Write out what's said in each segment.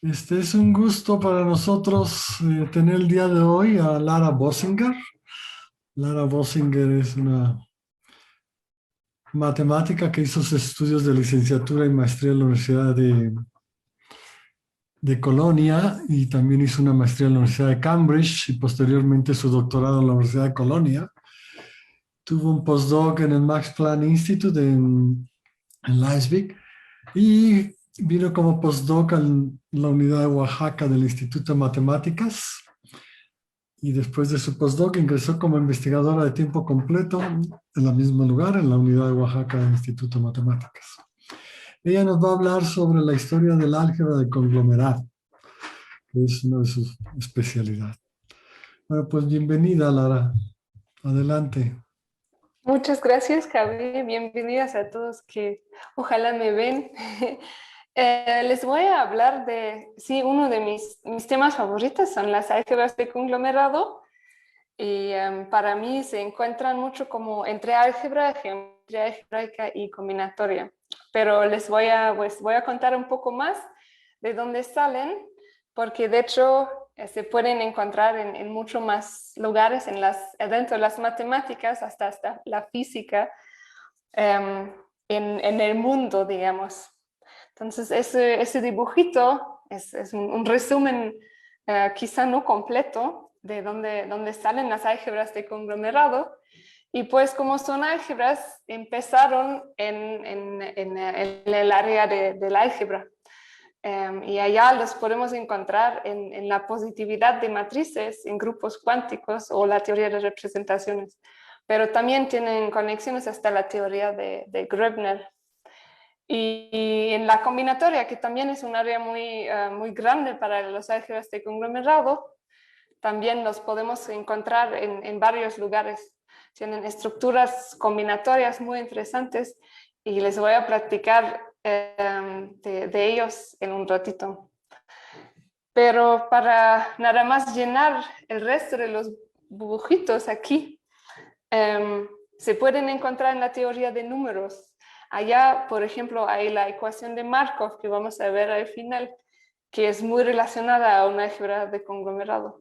Este es un gusto para nosotros tener el día de hoy a Lara Bossinger. Lara Bossinger es una matemática que hizo sus estudios de licenciatura y maestría en la Universidad de Colonia y también hizo una maestría en la Universidad de Cambridge y posteriormente su doctorado en la Universidad de Colonia. Tuvo un postdoc en el Max Planck Institute en Leipzig y vino como postdoc en la unidad de Oaxaca del Instituto de Matemáticas. Y después de su postdoc ingresó como investigadora de tiempo completo en el mismo lugar, en la unidad de Oaxaca del Instituto de Matemáticas. Ella nos va a hablar sobre la historia del álgebra de conglomerado, que es una de sus especialidades. Bueno, pues bienvenida, Lara. Adelante. Muchas gracias, Javi. Bienvenidas a todos que ojalá me ven. Les voy a hablar de, sí, uno de mis temas favoritos son las álgebras de conglomerado y para mí se encuentran mucho como entre álgebra, geometría algebraica y combinatoria. Pero voy a contar un poco más de dónde salen, porque de hecho se pueden encontrar en mucho más lugares dentro de las matemáticas, hasta la física, en el mundo, digamos. Entonces, ese dibujito es un resumen, quizá no completo, de dónde salen las álgebras de conglomerado. Y pues como son álgebras, empezaron en el área del álgebra. Y allá los podemos encontrar en la positividad de matrices, en grupos cuánticos o la teoría de representaciones. Pero también tienen conexiones hasta la teoría de Gröbner. Y en la combinatoria, que también es un área muy grande para los álgebras de conglomerado, también los podemos encontrar en varios lugares. Tienen estructuras combinatorias muy interesantes y les voy a platicar de ellos en un ratito. Pero para nada más llenar el resto de los dibujitos aquí, se pueden encontrar en la teoría de números. Allá, por ejemplo, hay la ecuación de Markov que vamos a ver al final, que es muy relacionada a una álgebra de conglomerado.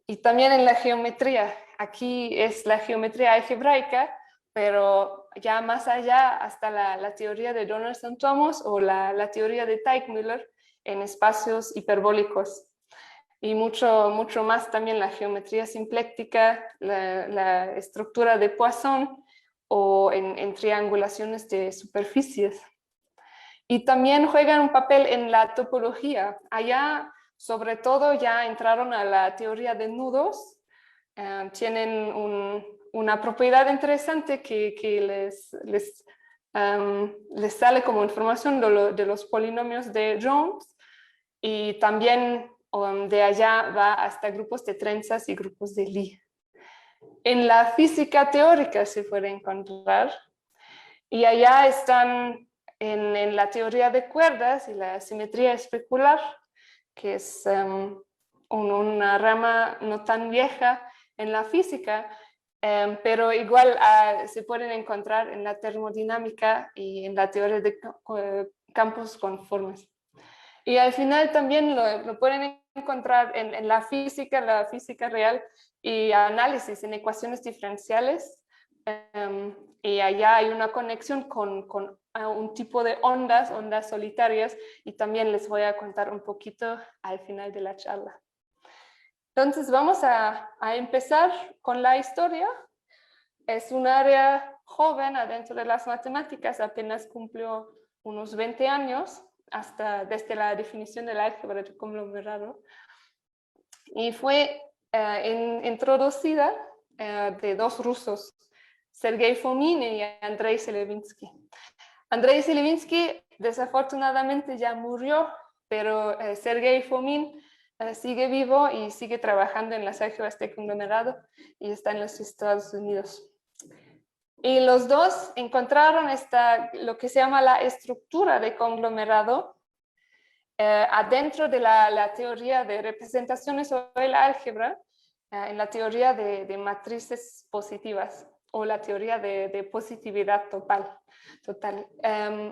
Y también en la geometría. Aquí es la geometría algebraica, pero ya más allá hasta la teoría de Donaldson-Thomas o la teoría de Teichmüller en espacios hiperbólicos. Y mucho más también la geometría simpléctica, la estructura de Poisson o en triangulaciones de superficies. Y también juegan un papel en la topología. Allá, sobre todo, ya entraron a la teoría de nudos. Tienen una propiedad interesante que les sale como información de los polinomios de Jones. Y también de allá va hasta grupos de trenzas y grupos de Lie. En la física teórica se puede encontrar. Y allá están en la teoría de cuerdas y la simetría especular, que es una rama no tan vieja en la física, pero igual se pueden encontrar en la termodinámica y en la teoría de campos conformes. Y al final también lo pueden encontrar en la física real y análisis en ecuaciones diferenciales. Y allá hay una conexión con un tipo de ondas solitarias, y también les voy a contar un poquito al final de la charla. Entonces vamos a empezar con la historia. Es un área joven adentro de las matemáticas, apenas cumplió unos 20 años, desde la definición del álgebra de conglomerado, y fue introducida de dos rusos, Sergei Fomin y Andrei Selevinsky. Andrei Selevinsky desafortunadamente ya murió, pero Sergei Fomin sigue vivo y sigue trabajando en las álgebras de conglomerado y está en los Estados Unidos. Y los dos encontraron lo que se llama la estructura de conglomerado adentro de la teoría de representaciones o el álgebra, en la teoría de matrices positivas. o la teoría de positividad total.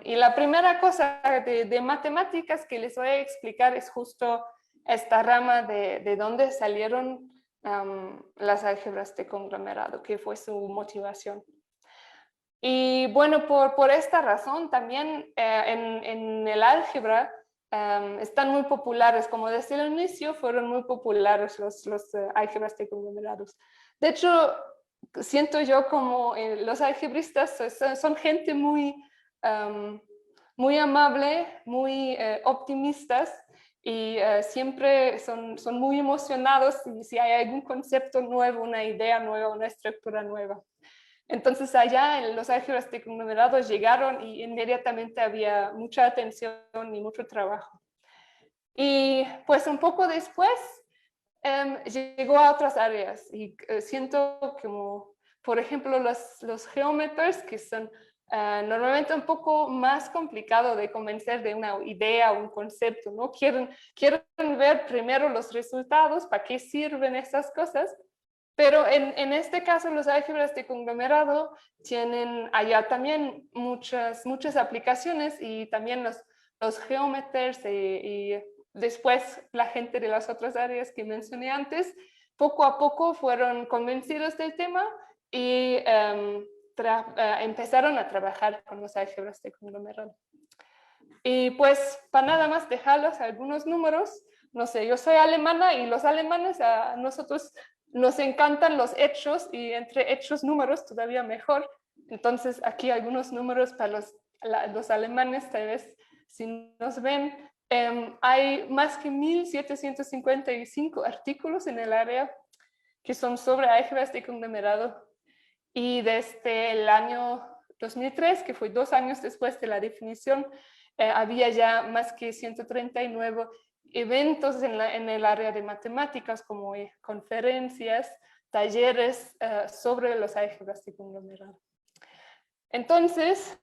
Y la primera cosa de matemáticas que les voy a explicar es justo esta rama de dónde salieron las álgebras de conglomerado, que fue su motivación. Y bueno, por esta razón también en el álgebra están muy populares, como desde el inicio fueron muy populares los álgebras de conglomerados. De hecho, siento yo como los algebristas son gente muy, muy amable, muy optimistas, y siempre son muy emocionados si hay algún concepto nuevo, una idea nueva, una estructura nueva. Entonces allá los álgebras de conglomerados llegaron y inmediatamente había mucha atención y mucho trabajo. Y pues un poco después llegó a otras áreas y siento como, por ejemplo, los geómetros, que son normalmente un poco más complicado de convencer de una idea o un concepto, ¿no? Quieren ver primero los resultados, para qué sirven estas cosas. Pero en este caso, los álgebras de conglomerado tienen allá también muchas aplicaciones, y también los geómetros y después la gente de las otras áreas que mencioné antes, poco a poco fueron convencidos del tema y empezaron a trabajar con los álgebras de conglomerado. Y pues para nada más dejarlos algunos números, no sé, yo soy alemana y los alemanes a nosotros nos encantan los hechos, y entre hechos números todavía mejor. Entonces aquí algunos números para los alemanes, tal vez si nos ven. Hay más que 1755 artículos en el área que son sobre álgebras de conglomerado, y desde el año 2003, que fue 2 años después de la definición, había ya más que 139 eventos en el área de matemáticas, como conferencias, talleres sobre los álgebras de conglomerado. Entonces,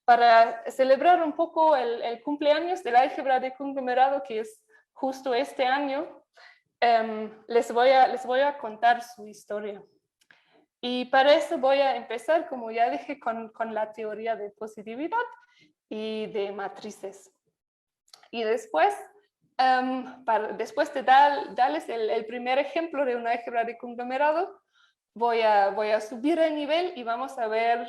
para celebrar un poco el cumpleaños del álgebra de conglomerado, que es justo este año, les voy a contar su historia. Y para eso voy a empezar, como ya dije, con la teoría de positividad y de matrices. Y después, después de darles el primer ejemplo de una álgebra de conglomerado, voy a subir el nivel y vamos a ver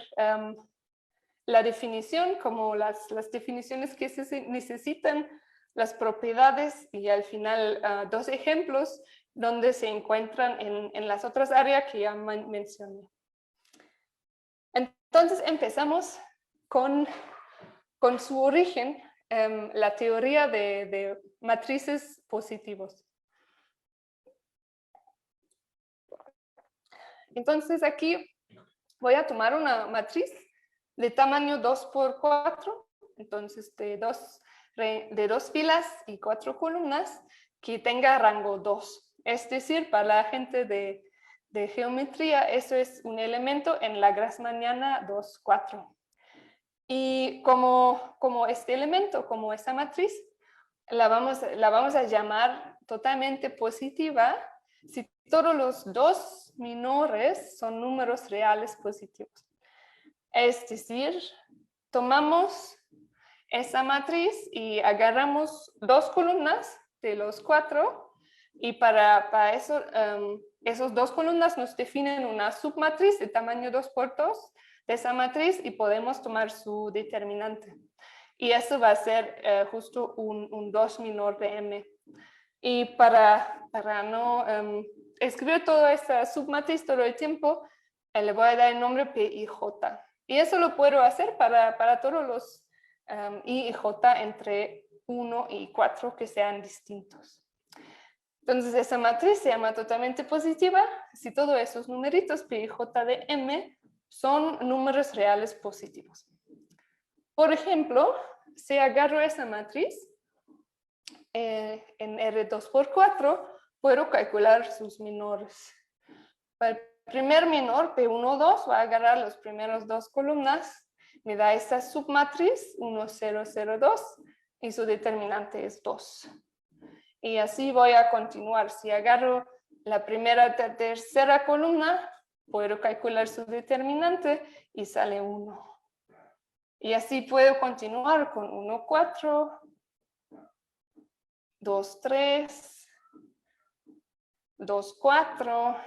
la definición, como las definiciones que se necesitan, las propiedades, y al final 2 ejemplos donde se encuentran en las otras áreas que ya mencioné. Entonces empezamos con su origen, la teoría de matrices positivos. Entonces aquí voy a tomar una matriz de tamaño 2 por 4, entonces de dos filas y 4 columnas, que tenga rango 2. Es decir, para la gente de geometría, eso es un elemento en la grassmanniana 2, 4. Y como este elemento, como esta matriz, la vamos a llamar totalmente positiva si todos los 2 menores son números reales positivos. Es decir, tomamos esa matriz y agarramos 2 columnas de los 4, y para eso, esos 2 columnas nos definen una submatriz de tamaño 2 por 2 de esa matriz, y podemos tomar su determinante. Y eso va a ser justo un 2 menor de M. Y para no escribir toda esta submatriz todo el tiempo, le voy a dar el nombre P y J. Y eso lo puedo hacer para todos los I y J entre 1 y 4 que sean distintos. Entonces esa matriz se llama totalmente positiva si todos esos numeritos P y J de M son números reales positivos. Por ejemplo, si agarro esa matriz en R2 por 4, puedo calcular sus menores. Para el primer menor, P1, 2, va a agarrar los primeros 2 columnas, me da esta submatriz 1, 0, 0, 2, y su determinante es 2. Y así voy a continuar. Si agarro la primera, tercera columna, puedo calcular su determinante y sale 1. Y así puedo continuar con 1, 4, 2, 3, 2, 4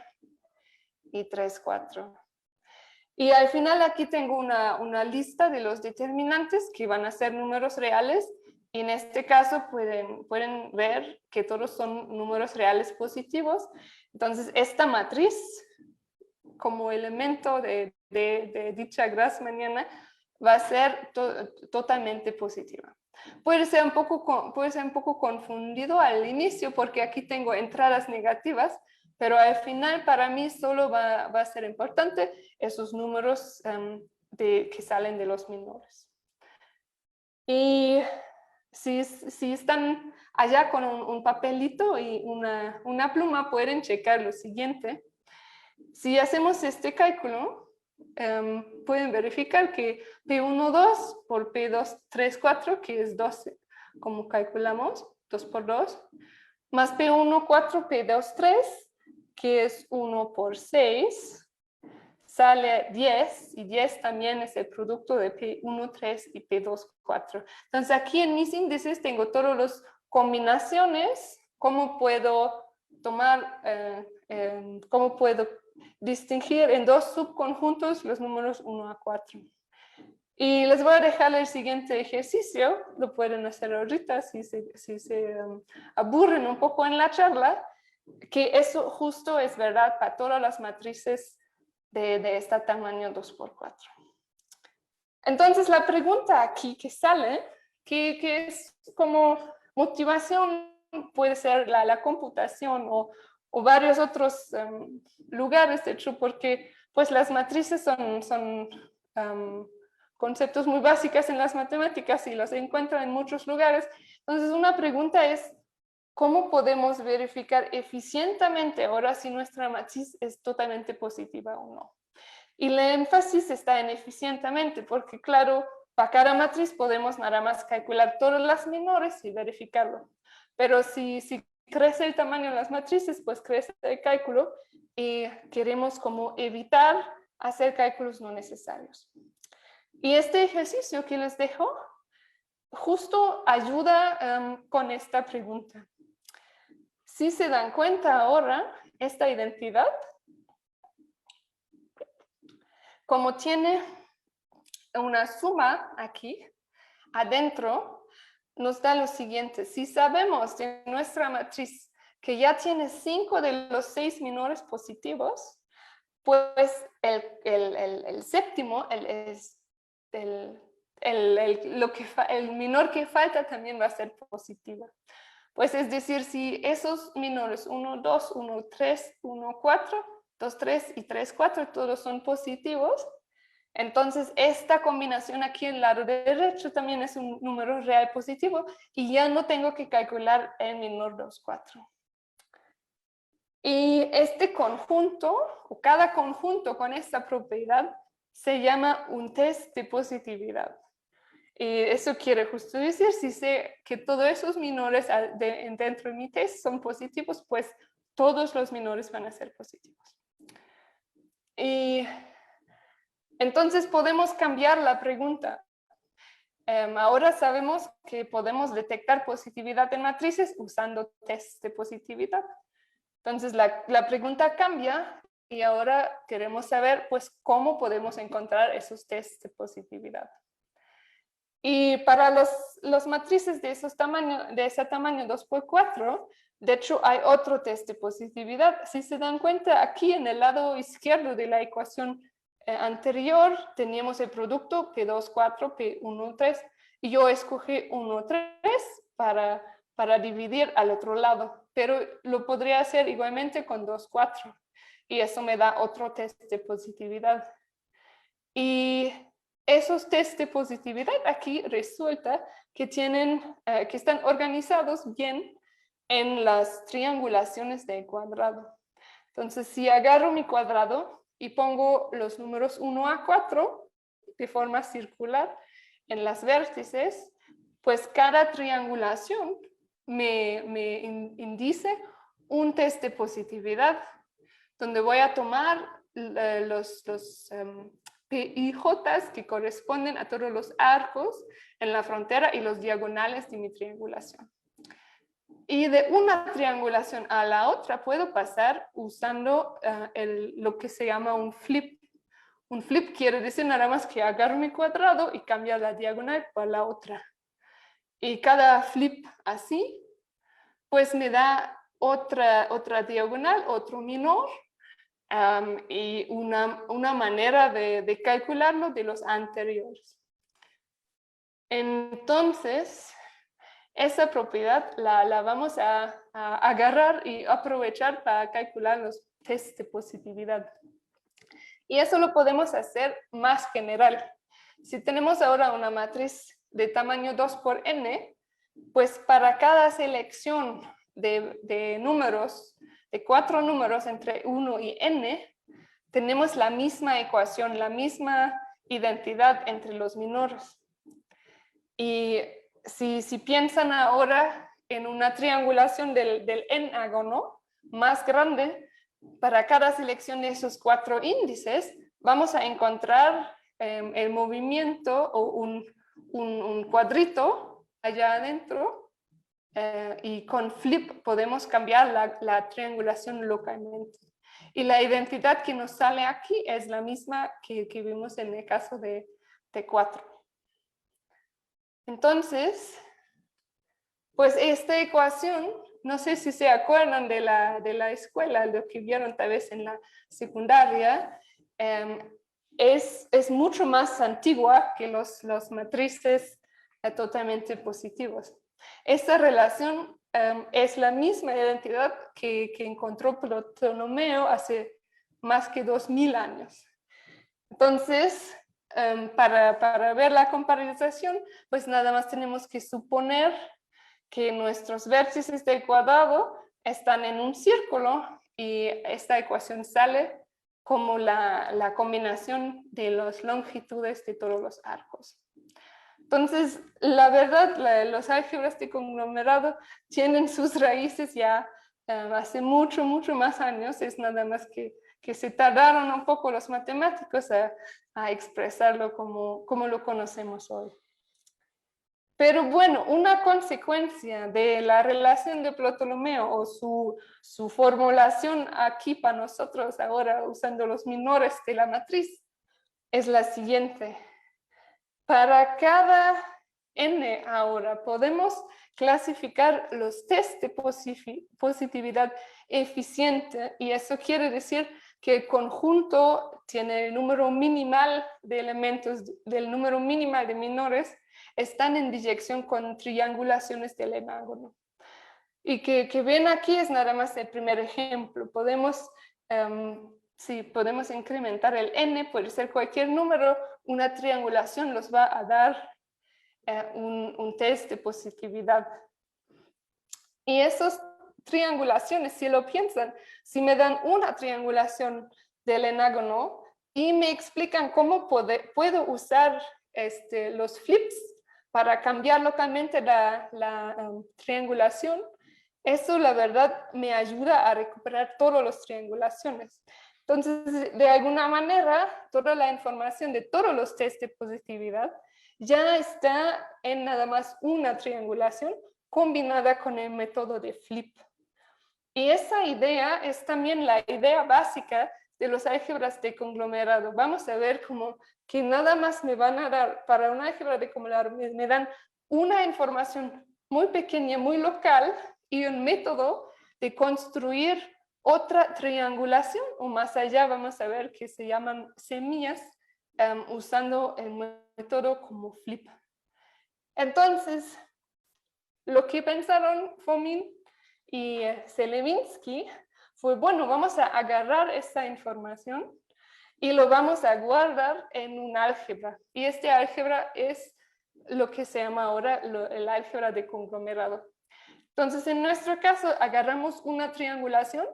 y 3, 4. Y al final aquí tengo una lista de los determinantes que van a ser números reales. Y en este caso pueden ver que todos son números reales positivos. Entonces, esta matriz, como elemento de dicha Grassmanniana, va a ser totalmente positiva. Puede ser un poco confundido al inicio porque aquí tengo entradas negativas, pero al final para mí solo va a ser importante esos números que salen de los menores. Y si están allá con un papelito y una pluma, pueden checar lo siguiente. Si hacemos este cálculo, pueden verificar que P12 por P234, que es 12, como calculamos, 2 por 2, más P14, P23, que es 1 por 6, sale 10, y 10 también es el producto de P13 y P24. Entonces aquí en mis índices tengo todas las combinaciones, cómo puedo cómo puedo distinguir en dos subconjuntos los números 1 a 4. Y les voy a dejar el siguiente ejercicio, lo pueden hacer ahorita si se aburren un poco en la charla, que eso justo es verdad para todas las matrices de este tamaño 2x4. Entonces la pregunta aquí que sale, que es como motivación, puede ser la computación o varios otros lugares, de hecho, porque pues las matrices son conceptos muy básicos en las matemáticas y los encuentran en muchos lugares. Entonces una pregunta es, ¿cómo podemos verificar eficientemente ahora si nuestra matriz es totalmente positiva o no? Y el énfasis está en eficientemente, porque claro, para cada matriz podemos nada más calcular todas las menores y verificarlo. Pero si crece el tamaño de las matrices, pues crece el cálculo y queremos como evitar hacer cálculos no necesarios. Y este ejercicio que les dejo justo ayuda con esta pregunta. Si se dan cuenta ahora, esta identidad, como tiene una suma aquí, adentro, nos da lo siguiente. Si sabemos de nuestra matriz que ya tiene 5 de los 6 menores positivos, pues el séptimo, el menor que falta también va a ser positiva. Pues es decir, si esos menores 1, 2, 1, 3, 1, 4, 2, 3 y 3, 4, todos son positivos, entonces esta combinación aquí en el lado derecho también es un número real positivo y ya no tengo que calcular el menor 2, 4. Y este conjunto, o cada conjunto con esta propiedad, se llama un test de positividad. Y eso quiere justo decir, si sé que todos esos menores dentro de mi test son positivos, pues todos los menores van a ser positivos. Y entonces podemos cambiar la pregunta. Ahora sabemos que podemos detectar positividad en matrices usando tests de positividad. Entonces la pregunta cambia y ahora queremos saber pues cómo podemos encontrar esos tests de positividad. Y para los matrices de ese tamaño 2x4, de hecho hay otro test de positividad. Si se dan cuenta, aquí en el lado izquierdo de la ecuación anterior teníamos el producto P2,4, P1,3 y yo escogí 1,3 para dividir al otro lado, pero lo podría hacer igualmente con 2,4 y eso me da otro test de positividad. Y esos test de positividad aquí resulta que están organizados bien en las triangulaciones del cuadrado. Entonces, si agarro mi cuadrado y pongo los números 1 a 4 de forma circular en las vértices, pues cada triangulación me indice un test de positividad, donde voy a tomar PIJs que corresponden a todos los arcos en la frontera y los diagonales de mi triangulación. Y de una triangulación a la otra puedo pasar usando lo que se llama un flip. Un flip quiere decir nada más que agarro mi cuadrado y cambiar la diagonal por la otra. Y cada flip así, pues me da otra diagonal, otro minor, y una manera de calcularlo de los anteriores. Entonces, esa propiedad la vamos a agarrar y aprovechar para calcular los tests de positividad. Y eso lo podemos hacer más general. Si tenemos ahora una matriz de tamaño 2 por n, pues para cada selección de números, de 4 números entre 1 y n, tenemos la misma ecuación, la misma identidad entre los menores. Y si piensan ahora en una triangulación del n-ágono más grande, para cada selección de esos 4 índices, vamos a encontrar el movimiento o un cuadrito allá adentro, y con flip podemos cambiar la triangulación localmente. Y la identidad que nos sale aquí es la misma que vimos en el caso de T4. Entonces, pues esta ecuación, no sé si se acuerdan de la escuela, lo que vieron tal vez en la secundaria, es mucho más antigua que los matrices totalmente positivos. Esta relación es la misma identidad que encontró Ptolomeo hace más que 2000 años. Entonces, para ver la comparación, pues nada más tenemos que suponer que nuestros vértices del cuadrado están en un círculo y esta ecuación sale como la combinación de las longitudes de todos los arcos. Entonces, la verdad, los álgebras de conglomerado tienen sus raíces ya hace mucho más años. Es nada más que se tardaron un poco los matemáticos a expresarlo como lo conocemos hoy. Pero bueno, una consecuencia de la relación de Ptolomeo o su formulación aquí para nosotros ahora usando los menores de la matriz es la siguiente. Para cada n ahora podemos clasificar los test de positividad eficiente y eso quiere decir que el conjunto tiene el número minimal de elementos del número minimal de menores están en disjunción con triangulaciones del n-ágono. Y que ven aquí es nada más el primer ejemplo. Podemos incrementar el n, puede ser cualquier número, una triangulación nos va a dar un test de positividad. Y esas triangulaciones, si lo piensan, si me dan una triangulación del n-ágono y me explican cómo puedo usar los flips para cambiar localmente la triangulación, eso la verdad me ayuda a recuperar todas las triangulaciones. Entonces, de alguna manera, toda la información de todos los test de positividad ya está en nada más una triangulación combinada con el método de flip. Y esa idea es también la idea básica de los álgebras de conglomerado. Vamos a ver como que nada más me van a dar, para una álgebra de conglomerado, me dan una información muy pequeña, muy local, y un método de construir otra triangulación, o más allá vamos a ver que se llaman semillas, usando el método como flip. Entonces, lo que pensaron Fomin y Selevinsky fue, bueno, vamos a agarrar esta información y lo vamos a guardar en un álgebra. Y este álgebra es lo que se llama ahora el álgebra de conglomerado. Entonces, en nuestro caso, agarramos una triangulación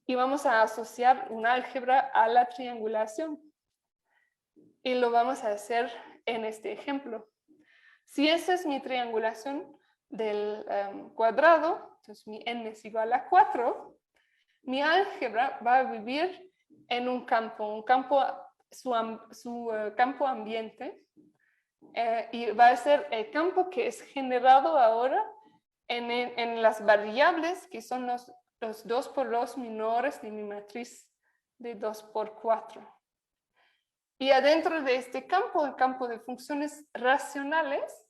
y vamos a asociar un álgebra a la triangulación. Y lo vamos a hacer en este ejemplo. Si esa es mi triangulación del cuadrado, entonces mi n es igual a 4, mi álgebra va a vivir en un campo, su campo ambiente, y va a ser el campo que es generado ahora en las variables que son los 2 por 2 menores de mi matriz de 2 por 4. Y adentro de este campo, el campo de funciones racionales,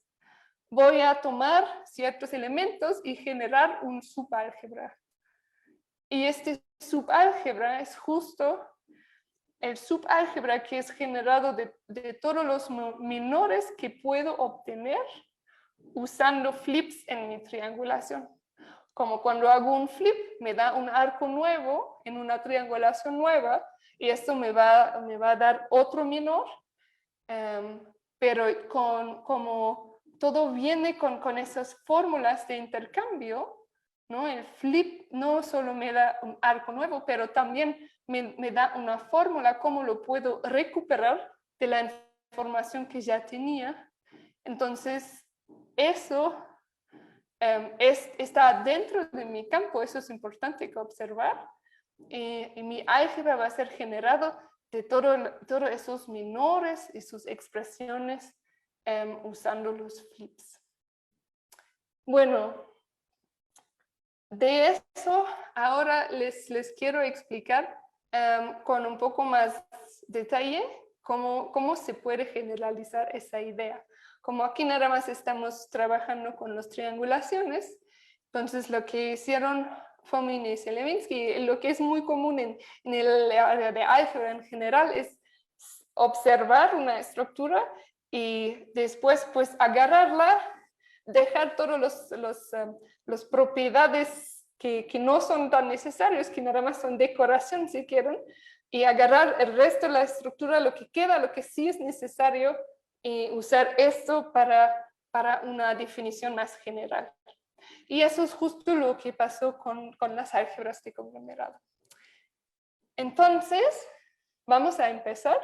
voy a tomar ciertos elementos y generar un subálgebra. Y este subálgebra es justo el subálgebra que es generado de todos los menores que puedo obtener usando flips en mi triangulación. Como cuando hago un flip, me da un arco nuevo en una triangulación nueva, y esto me va a dar otro menor, pero como todo viene con esas fórmulas de intercambio, ¿no? El flip no solo me da un arco nuevo, pero también me da una fórmula cómo lo puedo recuperar de la información que ya tenía. Entonces, eso está dentro de mi campo, eso es importante que observar. Y mi álgebra va a ser generado de todos esos menores y sus expresiones usando los flips. Bueno, de eso ahora les quiero explicar con un poco más detalle cómo se puede generalizar esa idea. Como aquí nada más estamos trabajando con las triangulaciones, entonces lo que hicieron Fomin y Selevinsky, lo que es muy común en el área de álgebra en general, es observar una estructura y después pues agarrarla, dejar todas las propiedades que no son tan necesarias, que nada más son decoración si quieren, y agarrar el resto de la estructura, lo que queda, lo que sí es necesario, y usar esto para una definición más general. Y eso es justo lo que pasó con las álgebras de conglomerado. Entonces, vamos a empezar.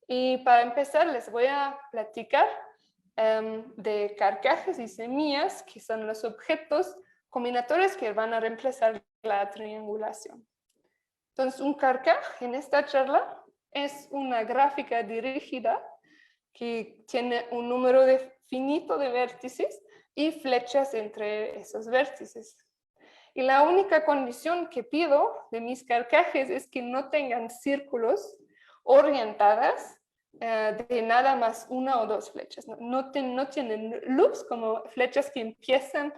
Y para empezar, les voy a platicar de carcajes y semillas, que son los objetos combinatorios que van a reemplazar la triangulación. Entonces, un carcaj en esta charla es una gráfica dirigida que tiene un número finito de vértices y flechas entre esos vértices. Y la única condición que pido de mis carcajes es que no tengan círculos orientadas de nada más una o dos flechas. No tienen loops, como flechas que empiezan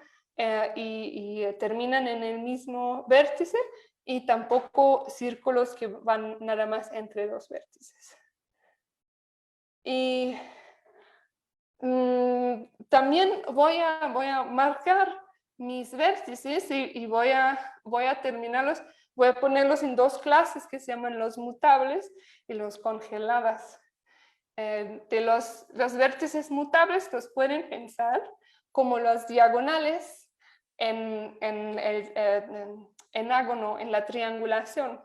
y terminan en el mismo vértice, y tampoco círculos que van nada más entre dos vértices. Y también voy a marcar mis vértices y voy a terminarlos, voy a ponerlos en dos clases que se llaman los mutables y los congeladas. De los vértices mutables los pueden pensar como los diagonales en el enágono, en la triangulación,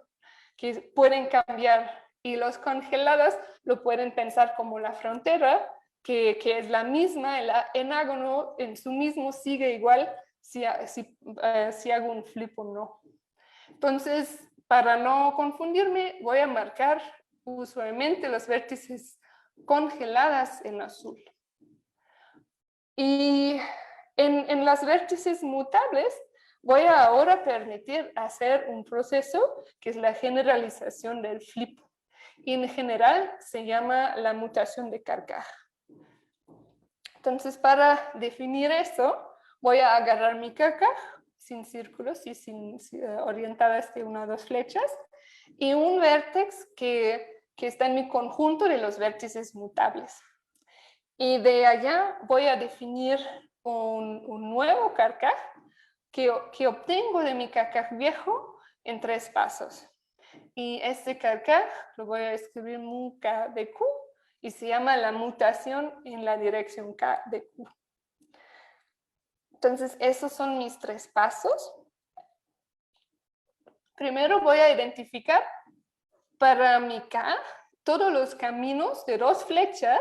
que pueden cambiar, y los congeladas lo pueden pensar como la frontera, que es la misma, el enágono en sí mismo sigue igual si hago un flip o no. Entonces, para no confundirme, voy a marcar usualmente los vértices congeladas en azul. Y en las vértices mutables voy a ahora permitir hacer un proceso que es la generalización del flip. Y en general se llama la mutación de carcaj. Entonces, para definir eso, voy a agarrar mi carcaj sin círculos y orientadas de una o dos flechas, y un vértex que está en mi conjunto de los vértices mutables. Y de allá voy a definir un nuevo carcaj que obtengo de mi carcaj viejo en 3 pasos. Y este carcaj lo voy a escribir mu k de q, y se llama la mutación en la dirección k de q. Entonces, esos son mis 3 pasos. Primero voy a identificar para mi k todos los caminos de 2 flechas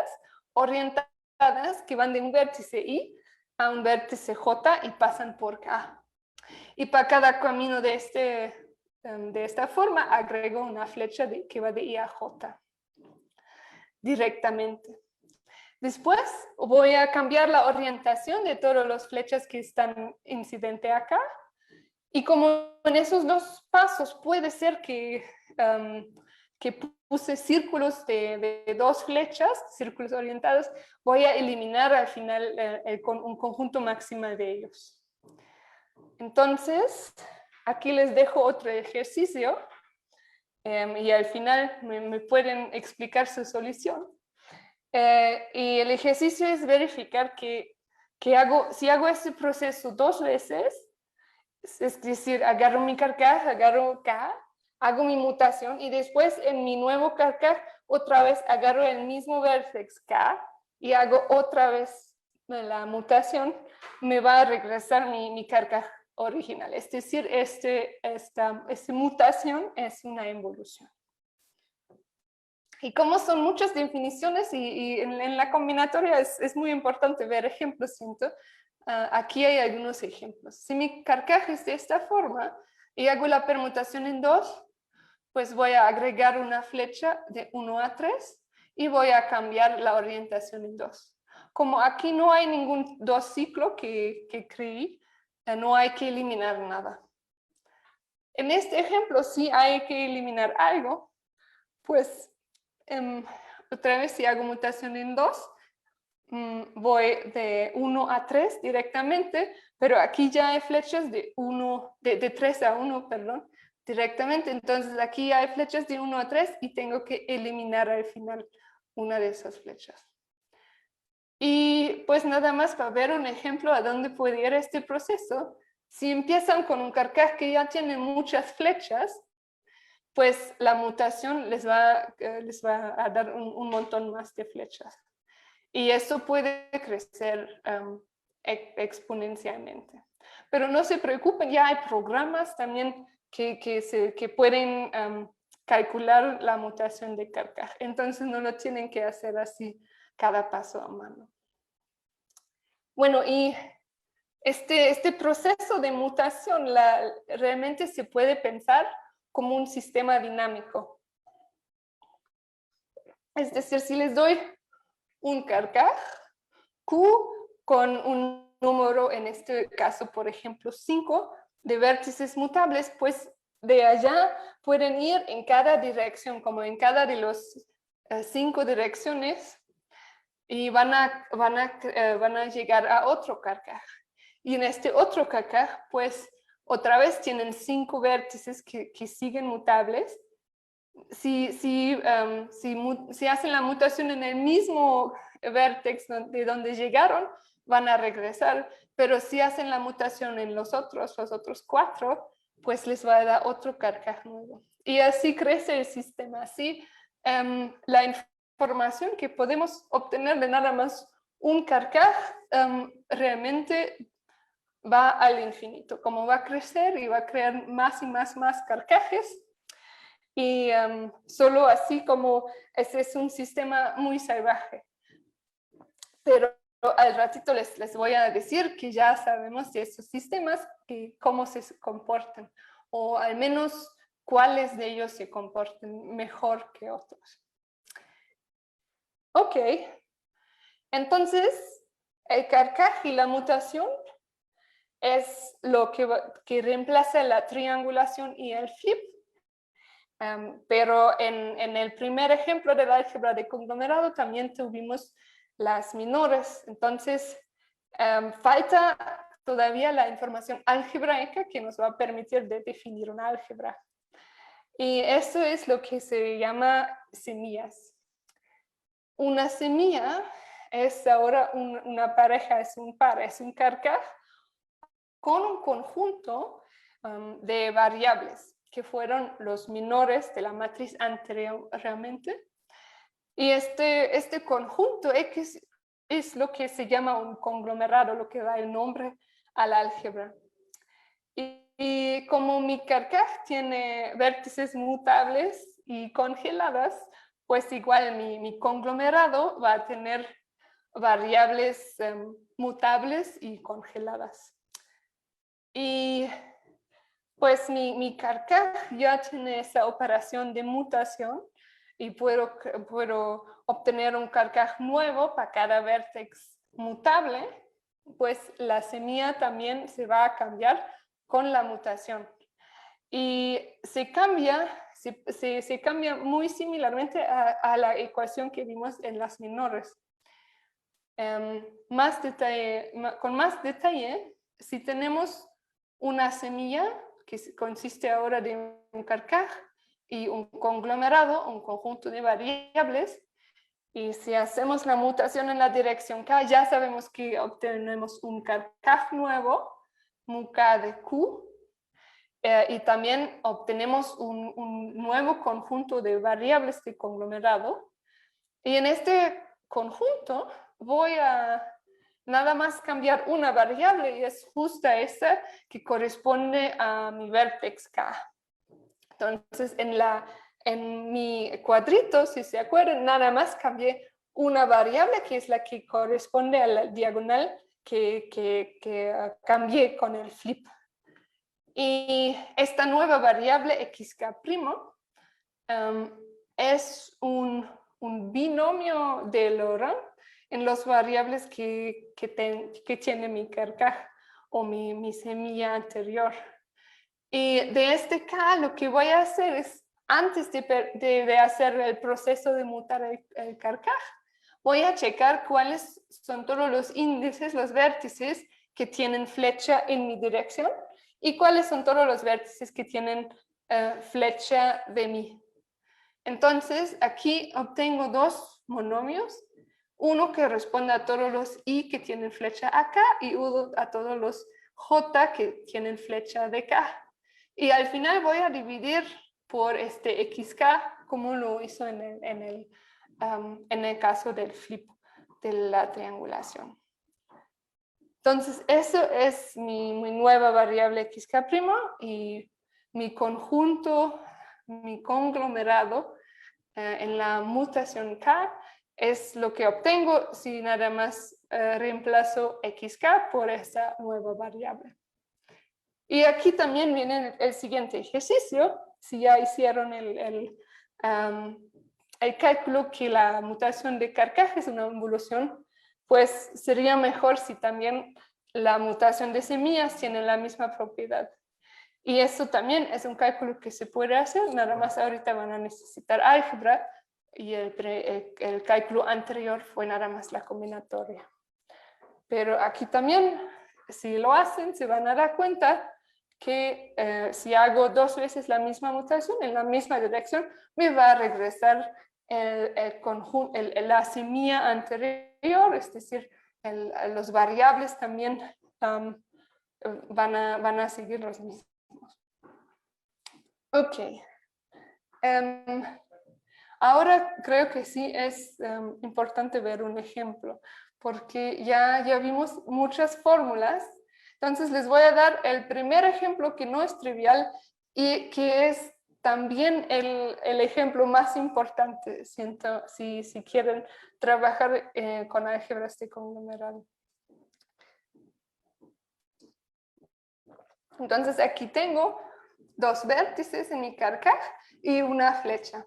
orientadas que van de un vértice I a un vértice J y pasan por K. Y para cada camino de de esta forma, agrego una flecha que va de I a J directamente. Después voy a cambiar la orientación de todas las flechas que están incidentes acá. Y como en esos dos pasos puede ser que puse círculos de dos flechas, círculos orientados, voy a eliminar al final un conjunto maximal de ellos. Entonces, aquí les dejo otro ejercicio y al final me pueden explicar su solución. Y el ejercicio es verificar que si hago este proceso 2 veces, es decir, agarro mi carcaj, agarro K, hago mi mutación y después en mi nuevo carcaj otra vez agarro el mismo vertex K y hago otra vez la mutación, me va a regresar mi carcaj original. Es decir, esta mutación es una involución. Y como son muchas definiciones y en la combinatoria es muy importante ver ejemplos, siento. Aquí hay algunos ejemplos. Si mi carcaj es de esta forma y hago la permutación en 2, pues voy a agregar una flecha de 1 a 3 y voy a cambiar la orientación en 2. Como aquí no hay ningún 2 ciclo que creí, no hay que eliminar nada. En este ejemplo sí hay que eliminar algo, pues otra vez si hago mutación en 2, voy de 1 a 3 directamente, pero aquí ya hay flechas de 3 a 1, perdón, directamente. Entonces aquí hay flechas de 1 a 3 y tengo que eliminar al final una de esas flechas. Y pues nada más para ver un ejemplo a dónde puede ir este proceso. Si empiezan con un carcaj que ya tiene muchas flechas, pues la mutación les va a dar un montón más de flechas. Y esto puede crecer exponencialmente. Pero no se preocupen, ya hay programas también que pueden calcular la mutación de carcaj. Entonces no lo tienen que hacer así cada paso a mano. Bueno, y este proceso de mutación realmente se puede pensar como un sistema dinámico. Es decir, si les doy un carcaj Q con un número, en este caso, por ejemplo, 5 de vértices mutables, pues de allá pueden ir en cada dirección, como en cada de los 5 direcciones, y van a llegar a otro carcaj. Y en este otro carcaj, pues otra vez tienen 5 vértices que siguen mutables. Si hacen la mutación en el mismo vértex de donde llegaron, van a regresar, pero si hacen la mutación en los otros 4, pues les va a dar otro carcaj nuevo. Y así crece el sistema. Así la información que podemos obtener de nada más un carcaj realmente va al infinito. Como va a crecer y va a crear más y más carcajes. Y solo así como ese es un sistema muy salvaje. Pero al ratito les voy a decir que ya sabemos de esos sistemas cómo se comportan, o al menos cuáles de ellos se comportan mejor que otros. Ok, entonces el carcaj y la mutación es lo que reemplaza la triangulación y el flip. Pero en el primer ejemplo del álgebra de conglomerado también tuvimos las menores. Entonces, falta todavía la información algebraica que nos va a permitir definir una álgebra. Y eso es lo que se llama semillas. Una semilla es ahora una pareja, es un par, es un carcaj con un conjunto de variables que fueron los menores de la matriz anteriormente. Y este conjunto X es lo que se llama un conglomerado, lo que da el nombre al álgebra. Y como mi carcaj tiene vértices mutables y congeladas, pues igual mi conglomerado va a tener variables mutables y congeladas. Y pues mi carcaj ya tiene esa operación de mutación y puedo obtener un carcaj nuevo para cada vértex mutable, pues la semilla también se va a cambiar con la mutación. Y se cambia muy similarmente a la ecuación que vimos en las menores. Con más detalle, si tenemos una semilla que consiste ahora de un carcaj y un conglomerado, un conjunto de variables, y si hacemos la mutación en la dirección K, ya sabemos que obtenemos un carcaj nuevo, mu K de Q, y también obtenemos un nuevo conjunto de variables de conglomerado. Y en este conjunto voy a nada más cambiar una variable y es justo esa que corresponde a mi vértex K. Entonces, en mi cuadrito, si se acuerdan, nada más cambié una variable que es la que corresponde a la diagonal que cambié con el flip. Y esta nueva variable xk' es un binomio de Laurent en las variables que tiene mi carcaj o mi semilla anterior. Y de este K lo que voy a hacer es, antes de hacer el proceso de mutar el carcaj, voy a checar cuáles son todos los índices, los vértices que tienen flecha en mi dirección y cuáles son todos los vértices que tienen flecha de mí. Entonces, aquí obtengo dos monomios, uno que responde a todos los i que tienen flecha acá y uno a todos los j que tienen flecha de k. Y al final voy a dividir por este xk como lo hizo en el caso del flip de la triangulación. Entonces, eso es mi nueva variable xk' y mi conjunto, mi conglomerado en la mutación K es lo que obtengo si nada más reemplazo xk por esta nueva variable. Y aquí también viene el siguiente ejercicio. Si ya hicieron el cálculo que la mutación de carcaj es una involución, pues sería mejor si también la mutación de semillas tiene la misma propiedad. Y eso también es un cálculo que se puede hacer, nada más ahorita van a necesitar álgebra y el cálculo anterior fue nada más la combinatoria. Pero aquí también, si lo hacen, se van a dar cuenta que si hago dos veces la misma mutación en la misma dirección, me va a regresar la semilla anterior, es decir, los variables también van a seguir los mismos. Ok. Ahora creo que sí es importante ver un ejemplo, porque ya vimos muchas fórmulas. Entonces les voy a dar el primer ejemplo que no es trivial y que es también el ejemplo más importante, siento, si quieren trabajar con álgebras de conglomerado. Entonces aquí tengo dos vértices en mi carcaj y una flecha.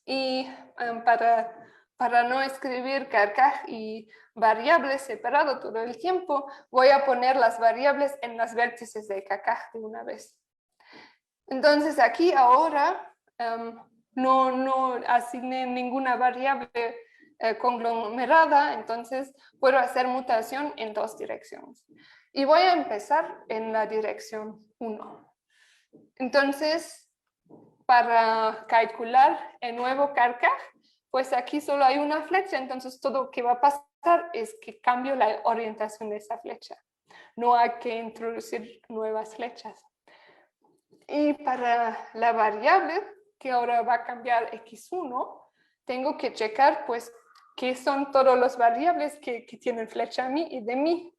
Y para no escribir carcaj y variables separado todo el tiempo, voy a poner las variables en los vértices del carcaj de una vez. Entonces aquí ahora no asigné ninguna variable conglomerada, entonces puedo hacer mutación en dos direcciones. Y voy a empezar en la dirección 1. Entonces, para calcular el nuevo carcaj, pues aquí solo hay una flecha, entonces todo lo que va a pasar es que cambio la orientación de esa flecha. No hay que introducir nuevas flechas. Y para la variable, que ahora va a cambiar x1, tengo que checar pues qué son todas las variables que tienen flecha a mí y de mí.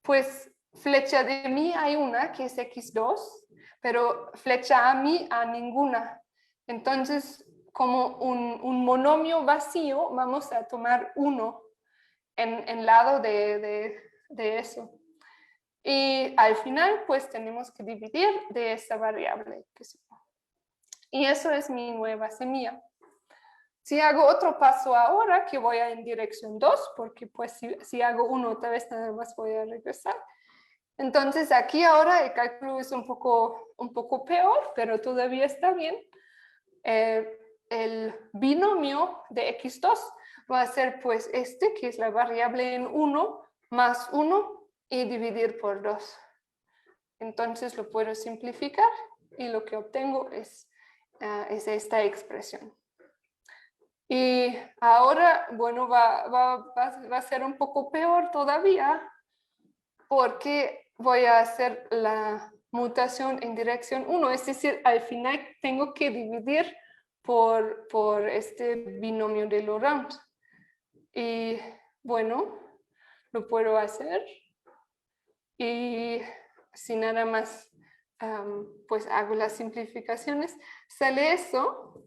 Pues flecha de mí hay una que es x2, pero flecha a mí a ninguna. Entonces, como un monomio vacío, vamos a tomar 1 en lado de eso. Y al final, pues tenemos que dividir de esa variable. Y eso es mi nueva semilla. Si hago otro paso ahora, que voy en dirección 2, porque pues si hago uno otra vez, nada más voy a regresar. Entonces aquí ahora el cálculo es un poco peor, pero todavía está bien. El binomio de x2 va a ser pues que es la variable en 1 más 1 y dividir por 2. Entonces lo puedo simplificar y lo que obtengo es esta expresión. Y ahora, bueno, va a ser un poco peor todavía porque voy a hacer la mutación en dirección 1, es decir, al final tengo que dividir por este binomio de Laurent. Y bueno, lo puedo hacer y si nada más pues hago las simplificaciones, sale eso.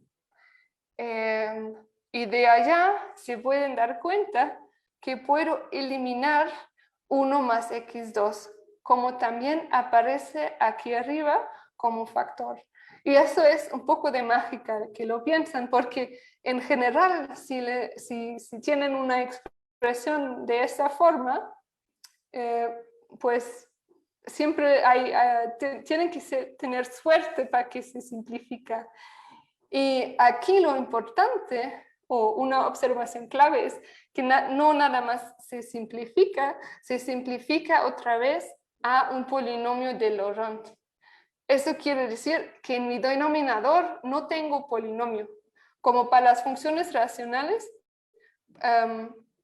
Y de allá se pueden dar cuenta que puedo eliminar 1 más x2, como también aparece aquí arriba como factor. Y eso es un poco de mágica que lo piensan, porque en general, si tienen una expresión de esa forma, pues siempre tienen que tener suerte para que se simplifica. Y aquí lo importante, o una observación clave, es que no nada más se simplifica otra vez a un polinomio de Laurent. Eso quiere decir que en mi denominador no tengo polinomio. Como para las funciones racionales,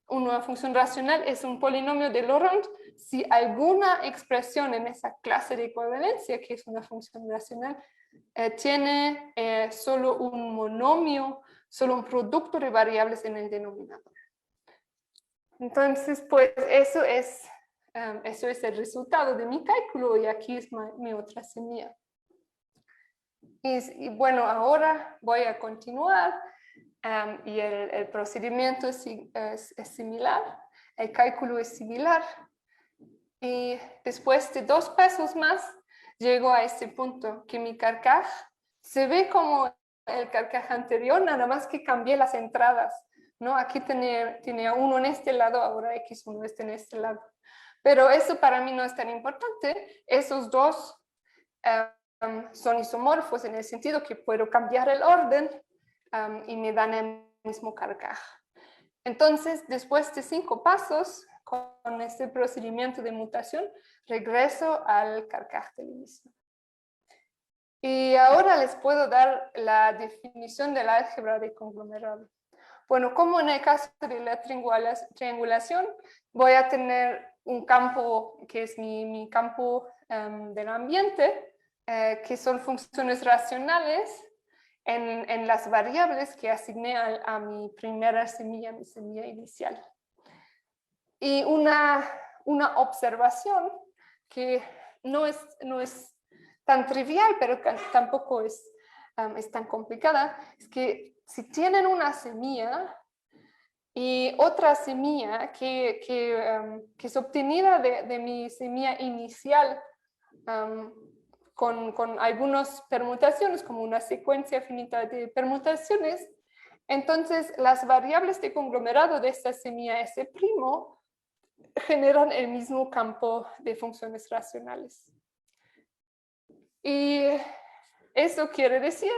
una función racional es un polinomio de Laurent si alguna expresión en esa clase de equivalencia, que es una función racional, tiene solo un monomio, solo un producto de variables en el denominador. Entonces, pues eso es el resultado de mi cálculo y aquí es mi otra semilla. Y bueno, ahora voy a continuar y el procedimiento es similar, el cálculo es similar. Y después de 2 pasos más, llego a este punto, que mi carcaj se ve como el carcaj anterior, nada más que cambié las entradas, ¿no? Aquí tenía 1 en este lado, ahora x1 está en este lado. Pero eso para mí no es tan importante. Esos dos son isomorfos en el sentido que puedo cambiar el orden y me dan el mismo carcaj. Entonces, después de 5 pasos, con este procedimiento de mutación, regreso al carcaj del inicio. Y ahora les puedo dar la definición de la álgebra de conglomerado. Bueno, como en el caso de la triangulación, voy a tener un campo que es mi campo del ambiente, que son funciones racionales en las variables que asigné a mi primera semilla, mi semilla inicial. Y una observación que no es tan trivial, pero que tampoco es tan complicada, es que si tienen una semilla y otra semilla que es obtenida de mi semilla inicial con algunas permutaciones, como una secuencia finita de permutaciones, entonces las variables de conglomerado de esta semilla S' generan el mismo campo de funciones racionales. Y eso quiere decir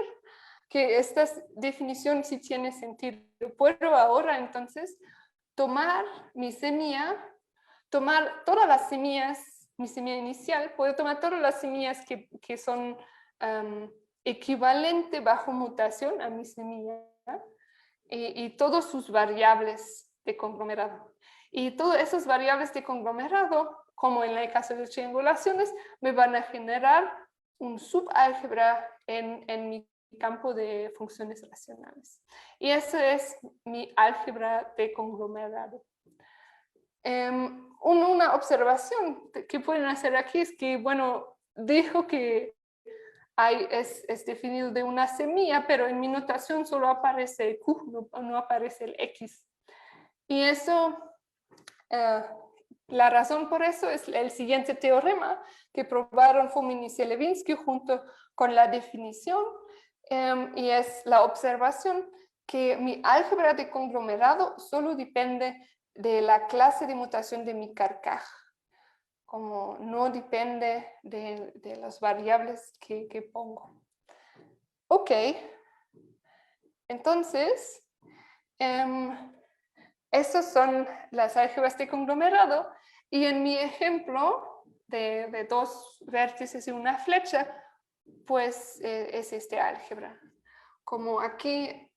que esta definición sí tiene sentido. Puedo ahora entonces tomar mi semilla, tomar todas las semillas, mi semilla inicial, puedo tomar todas las semillas que son equivalentes bajo mutación a mi semilla y todas sus variables de conglomerado. Y todas esas variables de conglomerado, como en el caso de triangulaciones, me van a generar un subálgebra en mi campo de funciones racionales. Y esa es mi álgebra de conglomerado. Una observación que pueden hacer aquí es que, bueno, dijo que es definido de una semilla, pero en mi notación solo aparece el Q, no aparece el X. Y eso La razón por eso es el siguiente teorema que probaron Fomin y Selevinsky junto con la definición, y es la observación que mi álgebra de conglomerado solo depende de la clase de mutación de mi carcaj, como no depende de las variables que pongo. Ok, entonces, esas son las álgebras de conglomerado, y en mi ejemplo de dos vértices y una flecha, pues es este álgebra. Como aquí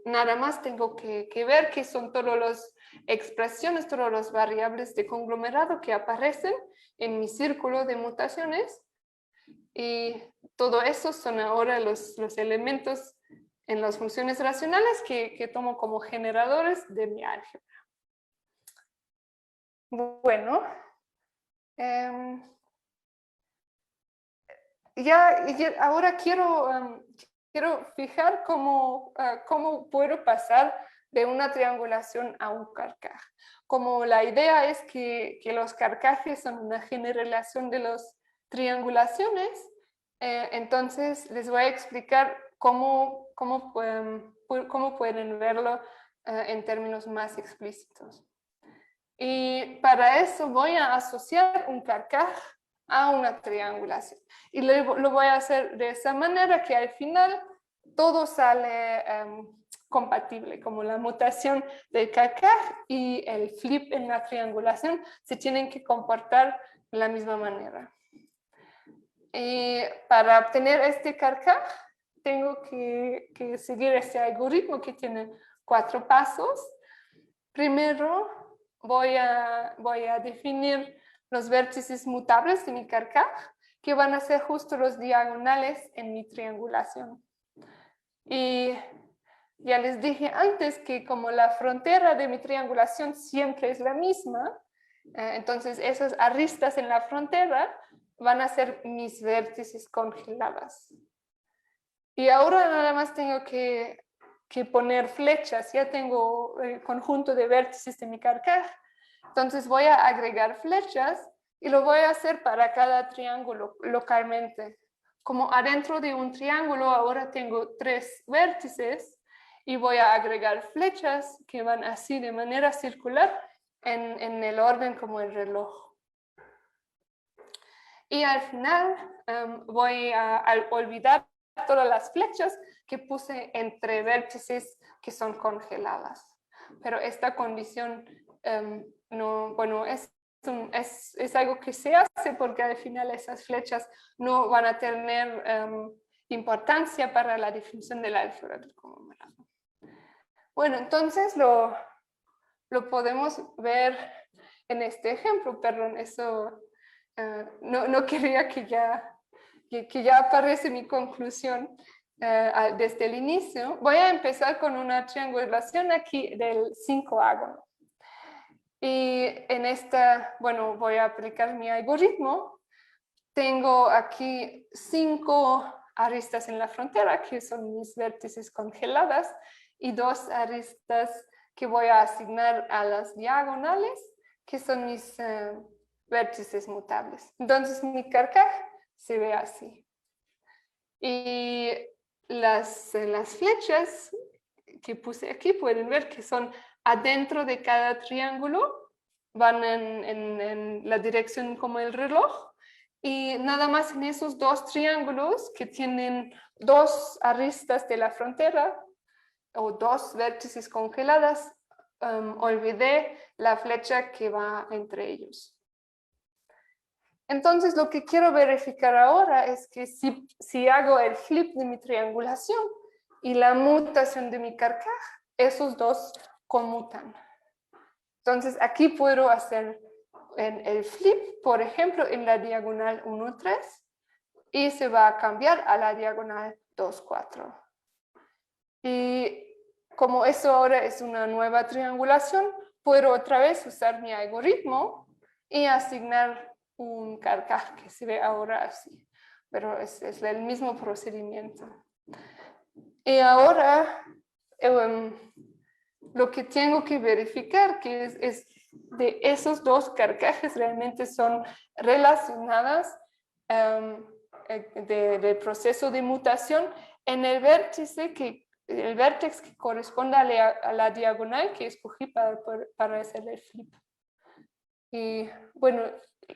nada más tengo que ver que son todas las expresiones, todas las variables de conglomerado que aparecen en mi círculo de mutaciones, y todo eso son ahora los elementos en las funciones racionales que tomo como generadores de mi álgebra. Bueno, ahora quiero fijar cómo puedo pasar de una triangulación a un carcaj. Como la idea es que los carcajes son una generación de las triangulaciones, entonces les voy a explicar cómo pueden verlo en términos más explícitos. Y para eso voy a asociar un carcaj a una triangulación. Y lo voy a hacer de esa manera que al final todo sale compatible, como la mutación del carcaj y el flip en la triangulación se tienen que comportar de la misma manera. Y para obtener este carcaj tengo que seguir este algoritmo que tiene 4 pasos. Primero voy a definir los vértices mutables de mi carcaj, que van a ser justo los diagonales en mi triangulación. Y ya les dije antes que como la frontera de mi triangulación siempre es la misma, entonces esas aristas en la frontera van a ser mis vértices congeladas. Y ahora nada más tengo que poner flechas. Ya tengo el conjunto de vértices de mi carcaj. Entonces voy a agregar flechas y lo voy a hacer para cada triángulo localmente. Como adentro de un triángulo ahora tengo 3 vértices y voy a agregar flechas que van así de manera circular en el orden como el reloj. Y al final voy a olvidar todas las flechas que puse entre vértices que son congeladas. Pero esta condición no, bueno, es algo que se hace porque al final esas flechas no van a tener importancia para la definición de la álgebra del conglomerado. Bueno, entonces lo podemos ver en este ejemplo, perdón, eso no quería que ya aparece mi conclusión desde el inicio. Voy a empezar con una triangulación aquí del 5-ágono. Y en esta, bueno, voy a aplicar mi algoritmo. Tengo aquí 5 aristas en la frontera, que son mis vértices congeladas, y 2 aristas que voy a asignar a las diagonales, que son mis vértices mutables. Entonces mi carcaj se ve así. Y las flechas que puse aquí pueden ver que son adentro de cada triángulo, van en la dirección como el reloj, y nada más en esos 2 triángulos que tienen 2 aristas de la frontera o 2 vértices congeladas, olvidé la flecha que va entre ellos. Entonces lo que quiero verificar ahora es que si hago el flip de mi triangulación y la mutación de mi carcaj, esos 2 conmutan. Entonces aquí puedo hacer el flip, por ejemplo, en la diagonal 1, 3, y se va a cambiar a la diagonal 2, 4. Y como eso ahora es una nueva triangulación, puedo otra vez usar mi algoritmo y asignar un carcaj que se ve ahora así, pero es el mismo procedimiento. Y ahora lo que tengo que verificar que es de esos dos carcajes realmente son relacionadas del proceso de mutación en el vértice el vértex que corresponde a la diagonal que escogí para hacer el flip. Y bueno,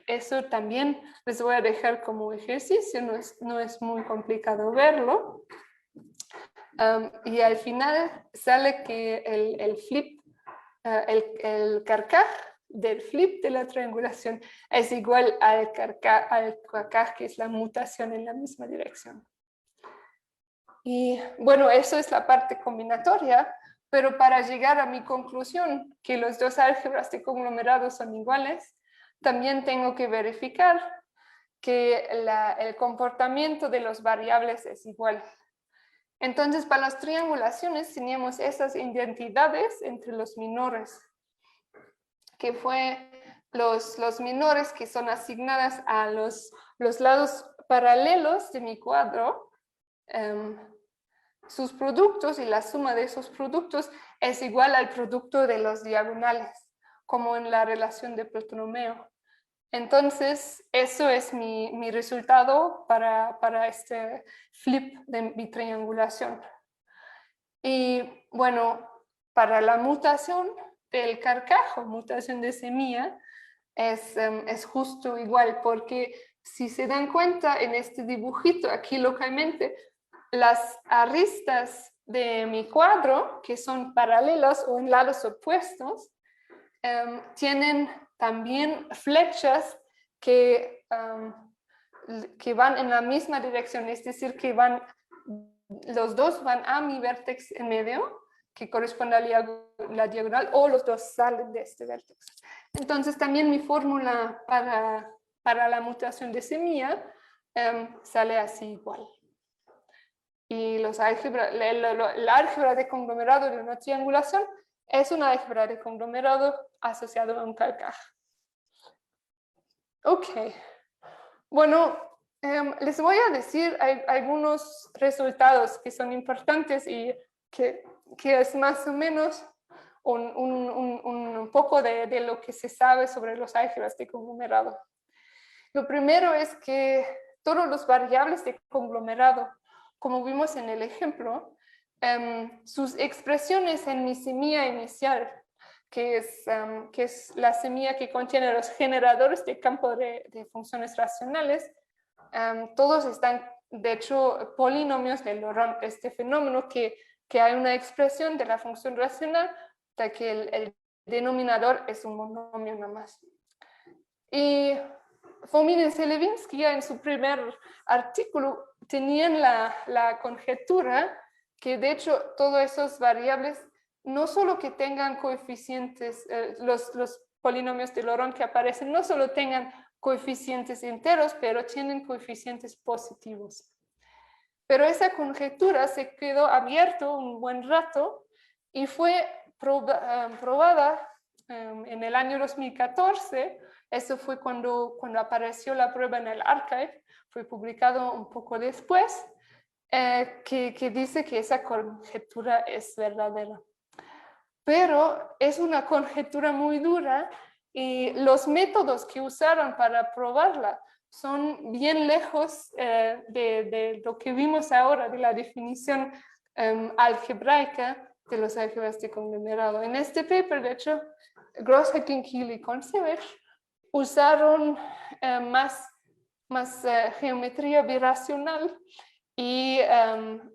eso también les voy a dejar como ejercicio, no es muy complicado verlo. Y al final sale que el flip, el carcaj del flip de la triangulación es igual al carcaj que es la mutación en la misma dirección. Y bueno, eso es la parte combinatoria, pero para llegar a mi conclusión que los dos álgebras de conglomerados son iguales, también tengo que verificar que el comportamiento de los variables es igual. Entonces, para las triangulaciones teníamos esas identidades entre los menores, que fue los menores que son asignadas a los lados paralelos de mi cuadro. Sus productos y la suma de esos productos es igual al producto de los diagonales, como en la relación de Ptolemeo. Entonces, eso es mi resultado para este flip de mi triangulación. Y bueno, para la mutación del carcajo, mutación de semilla, es justo igual, porque si se dan cuenta en este dibujito aquí localmente, las aristas de mi cuadro, que son paralelas o en lados opuestos, tienen también flechas que van en la misma dirección, es decir, que los dos van a mi vértex en medio, que corresponde a la diagonal, o los dos salen de este vértex. Entonces, también mi fórmula para la mutación de semilla sale así igual. Y el álgebra de conglomerado de una triangulación es una álgebra de conglomerado asociado a un carcaj. Ok. Bueno, les voy a decir algunos resultados que son importantes y que es más o menos un poco de lo que se sabe sobre los álgebras de conglomerado. Lo primero es que todos los variables de conglomerado, como vimos en el ejemplo, sus expresiones en mi semilla inicial, que es la semilla que contiene los generadores de campo de funciones racionales, todos están, de hecho, polinomios de Laurent, este fenómeno que hay una expresión de la función racional, de que el denominador es un monomio nada más. Y Fomin y Selevinsky ya en su primer artículo tenían la conjetura que de hecho todos esos variables no solo que tengan coeficientes, los polinomios de Laurent que aparecen, no solo tengan coeficientes enteros, pero tienen coeficientes positivos. Pero esa conjetura se quedó abierto un buen rato y fue probada en el año 2014. Eso fue cuando apareció la prueba en el Archive, fue publicado un poco después, que dice que esa conjetura es verdadera. Pero es una conjetura muy dura y los métodos que usaron para probarla son bien lejos de lo que vimos ahora, de la definición algebraica de los álgebras de conglomerado. En este paper, de hecho, Gross-Hacking, Keele y Concevich usaron más geometría biracional y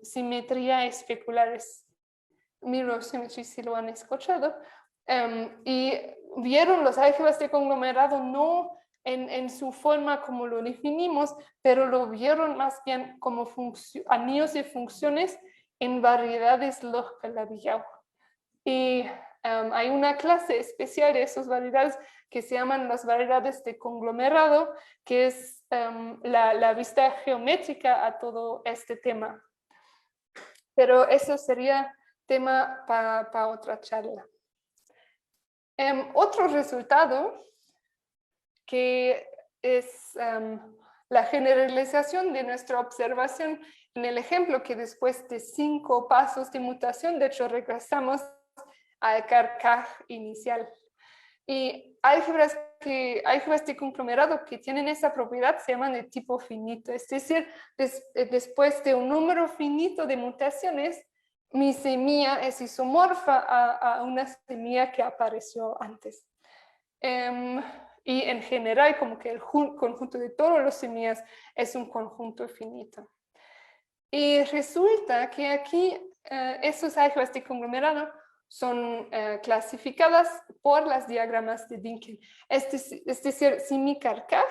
simetría especulares. Mirror symmetry, si lo han escuchado, y vieron los álgebras de conglomerado no en su forma como lo definimos, pero lo vieron más bien como anillos de funciones en variedades Loch-Calabi-Yau. Y hay una clase especial de esas variedades que se llaman las variedades de conglomerado, que es la vista geométrica a todo este tema. Pero eso sería tema para otra charla. Otro resultado que es la generalización de nuestra observación en el ejemplo que después de 5 pasos de mutación, de hecho regresamos al carcaj inicial. Y álgebras de conglomerado que tienen esa propiedad se llaman de tipo finito, es decir, después de un número finito de mutaciones, mi semilla es isomorfa a una semilla que apareció antes. Y en general, como que el conjunto de todas las semillas es un conjunto finito. Y resulta que aquí esas álgebras de conglomerado son clasificadas por las diagramas de Dynkin. Es decir, si mi carcaj,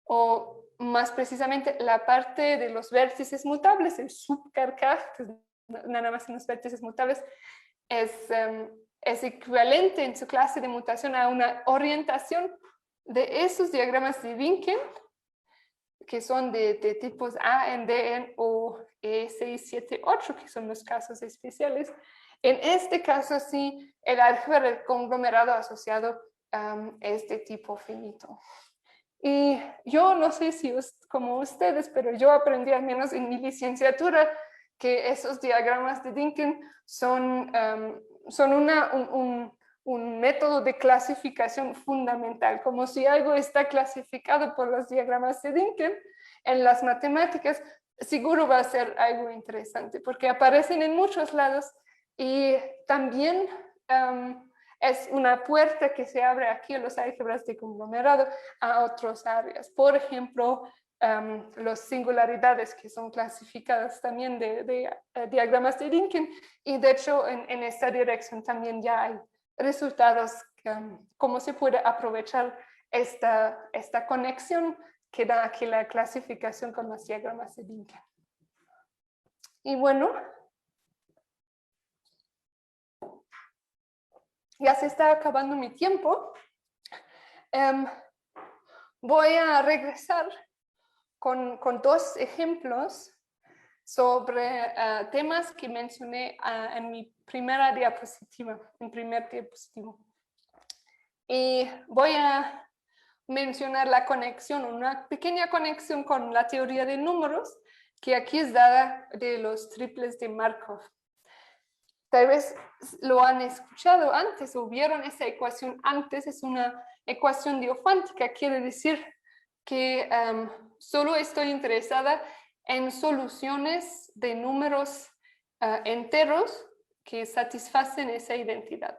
o más precisamente la parte de los vértices mutables, el subcarcaj, que es nada más en los vértices mutables, es equivalente en su clase de mutación a una orientación de esos diagramas de Dynkin, que son de tipos A, N, D, N o E, 6, 7, 8, que son los casos especiales. En este caso, sí, el álgebra del conglomerado asociado es de tipo finito. Y yo no sé si como ustedes, pero yo aprendí al menos en mi licenciatura que esos diagramas de Dynkin son un método de clasificación fundamental. Como si algo está clasificado por los diagramas de Dynkin en las matemáticas, seguro va a ser algo interesante, porque aparecen en muchos lados y también es una puerta que se abre aquí en los álgebras de conglomerado a otras áreas. Por ejemplo, las singularidades que son clasificadas también de diagramas de Dynkin, y de hecho en esta dirección también ya hay resultados, cómo se puede aprovechar esta conexión que da aquí la clasificación con los diagramas de Dynkin. Y bueno, ya se está acabando mi tiempo. Voy a regresar con dos ejemplos sobre temas que mencioné en mi primera diapositiva, en primer diapositivo. Y voy a mencionar la conexión, una pequeña conexión con la teoría de números, que aquí es dada de los triples de Markov. Tal vez lo han escuchado antes o vieron esa ecuación antes, es una ecuación diofántica, quiere decir que solo estoy interesada en soluciones de números enteros que satisfacen esa identidad.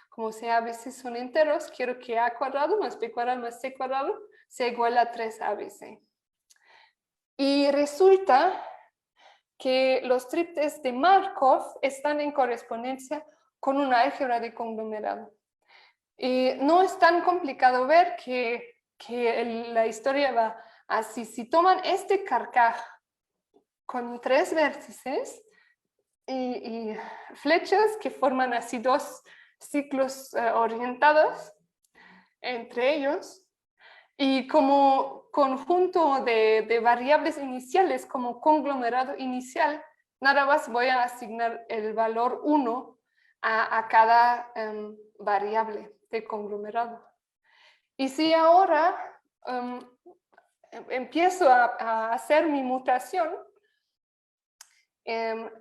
Como sea a veces son enteros, quiero que a cuadrado más b cuadrado más c cuadrado sea igual a 3abc. Y resulta que los triples de Markov están en correspondencia con una álgebra de conglomerado. Y no es tan complicado ver que la historia va así. Si toman este carcaj con 3 vértices y flechas que forman así 2 ciclos orientados entre ellos, y como conjunto de variables iniciales, como conglomerado inicial, nada más voy a asignar el valor 1 a cada variable de conglomerado. Y si ahora empiezo a hacer mi mutación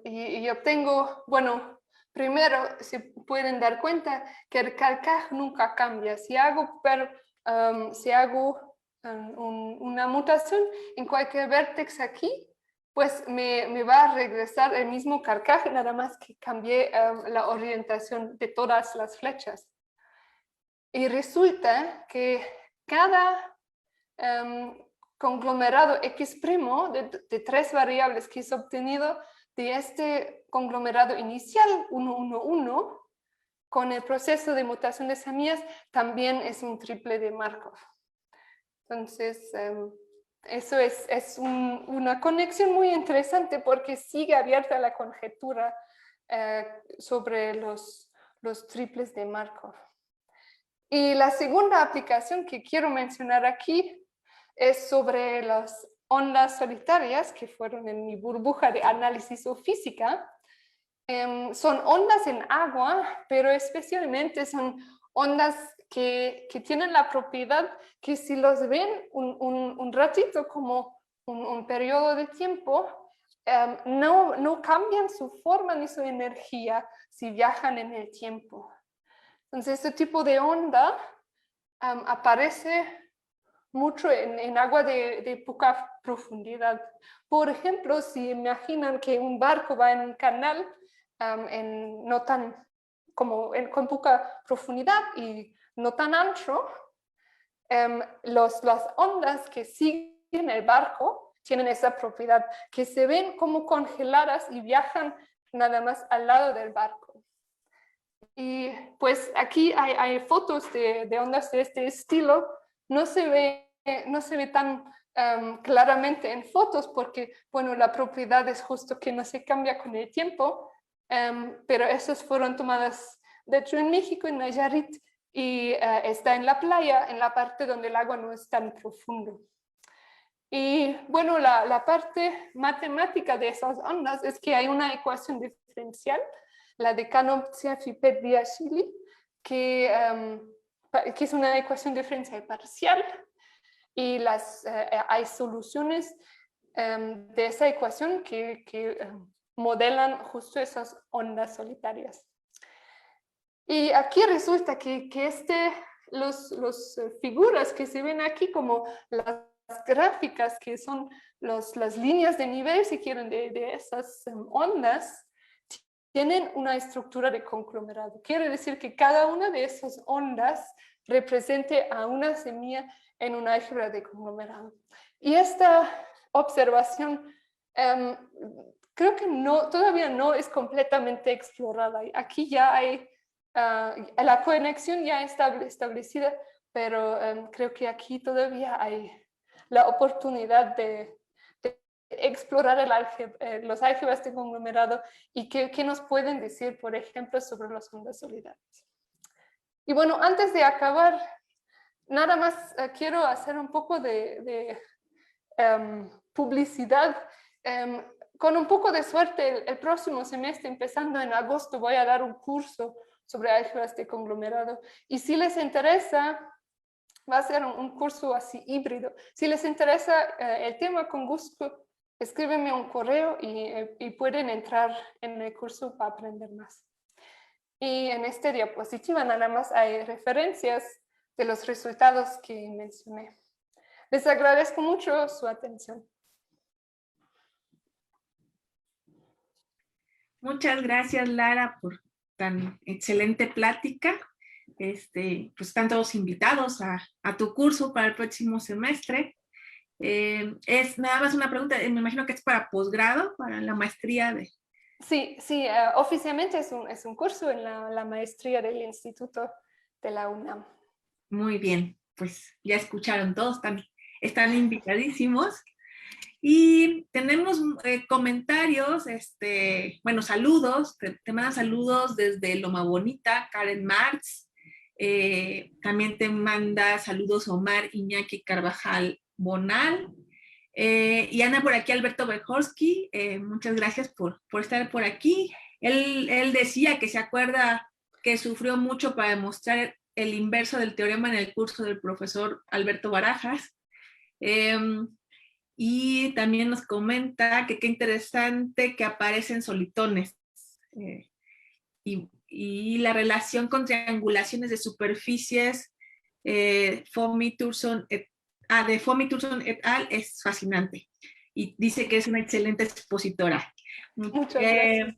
y obtengo, bueno, primero se pueden dar cuenta que el carcaj nunca cambia. Si hago una mutación en cualquier vértex aquí, pues me va a regresar el mismo carcaj, nada más que cambié la orientación de todas las flechas. Y resulta que cada conglomerado X' de 3 variables que es obtenido de este conglomerado inicial 1, 1, 1, con el proceso de mutación de semillas, también es un triple de Markov. Entonces, eso es una conexión muy interesante porque sigue abierta la conjetura sobre los triples de Markov. Y la segunda aplicación que quiero mencionar aquí es sobre las ondas solitarias que fueron en mi burbuja de análisis o física. Son ondas en agua, pero especialmente son ondas que tienen la propiedad que si los ven un ratito, como un periodo de tiempo, no cambian su forma ni su energía, si viajan en el tiempo. Entonces, este tipo de onda aparece mucho en agua de poca profundidad. Por ejemplo, si imaginan que un barco va en un canal no tan, con poca profundidad y no tan ancho, las ondas que siguen el barco tienen esa propiedad, que se ven como congeladas y viajan nada más al lado del barco. Y pues aquí hay fotos de ondas de este estilo. No se ve tan claramente en fotos porque, bueno, la propiedad es justo que no se cambia con el tiempo, pero esas fueron tomadas, de hecho, en México, en Nayarit, y está en la playa, en la parte donde el agua no es tan profundo. Y bueno, la parte matemática de esas ondas es que hay una ecuación diferencial, la de Canop-Tsiafi-Pet-Diashili, que es una ecuación diferencial parcial, y hay soluciones de esa ecuación que modelan justo esas ondas solitarias. Y aquí resulta que los figuras que se ven aquí como las gráficas, que son las líneas de nivel, si quieren, de esas ondas, tienen una estructura de conglomerado. Quiere decir que cada una de esas ondas represente a una semilla en una álgebra de conglomerado. Y esta observación creo que todavía no es completamente explorada. Aquí ya hay la conexión ya establecida, pero creo que aquí todavía hay la oportunidad de explorar los álgebras de conglomerado y qué nos pueden decir, por ejemplo, sobre las ondas solidarias. Y bueno, antes de acabar, nada más quiero hacer un poco de publicidad. Con un poco de suerte, el próximo semestre, empezando en agosto, voy a dar un curso sobre álgebras de conglomerado. Y si les interesa, va a ser un curso así híbrido. Si les interesa el tema, con gusto, escríbenme un correo y pueden entrar en el curso para aprender más. Y en esta diapositiva nada más hay referencias de los resultados que mencioné. Les agradezco mucho su atención. Muchas gracias, Lara, por tan excelente plática. Pues están todos invitados a tu curso para el próximo semestre. Es nada más una pregunta, me imagino que es para posgrado, para la maestría de... Sí, oficialmente es un curso en la maestría del Instituto de la UNAM. Muy bien, pues ya escucharon todos, están invitadísimos. Y tenemos comentarios, bueno, saludos, te mandan saludos desde Loma Bonita, Karen Marx, también te manda saludos Omar Iñaki Carvajal Bonal, y anda por aquí Alberto Bejorski, muchas gracias por estar por aquí. Él decía que se acuerda que sufrió mucho para demostrar el inverso del teorema en el curso del profesor Alberto Barajas. Y también nos comenta que qué interesante que aparecen solitones. Y la relación con triangulaciones de superficies de Fomi Turson et al. Es fascinante. Y dice que es una excelente expositora. Muchas gracias.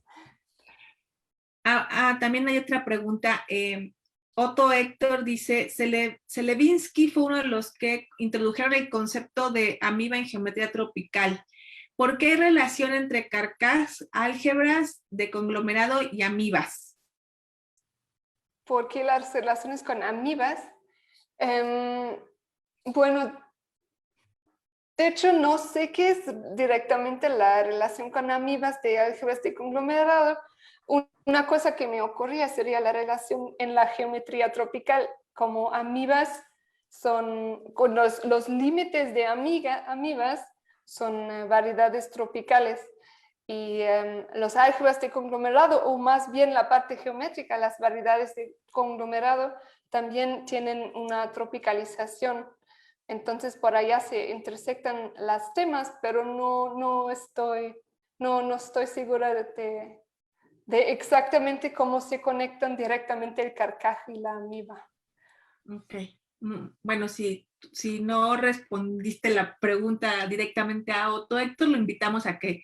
También hay otra pregunta. Otto Héctor dice, Selevinsky fue uno de los que introdujeron el concepto de amiba en geometría tropical. ¿Por qué hay relación entre carcas, álgebras de conglomerado y amibas? ¿Por qué las relaciones con amibas? Bueno, de hecho no sé qué es directamente la relación con amibas de álgebras de conglomerado. Una cosa que me ocurría sería la relación en la geometría tropical, como amibas son, con los límites de amibas son variedades tropicales, y los álgebras de conglomerado, o más bien la parte geométrica, las variedades de conglomerado, también tienen una tropicalización. Entonces por allá se intersectan las temas, pero no estoy segura de exactamente cómo se conectan directamente el carcaje y la amiba. Ok. Bueno, si no respondiste la pregunta directamente a Otto, Héctor, lo invitamos a que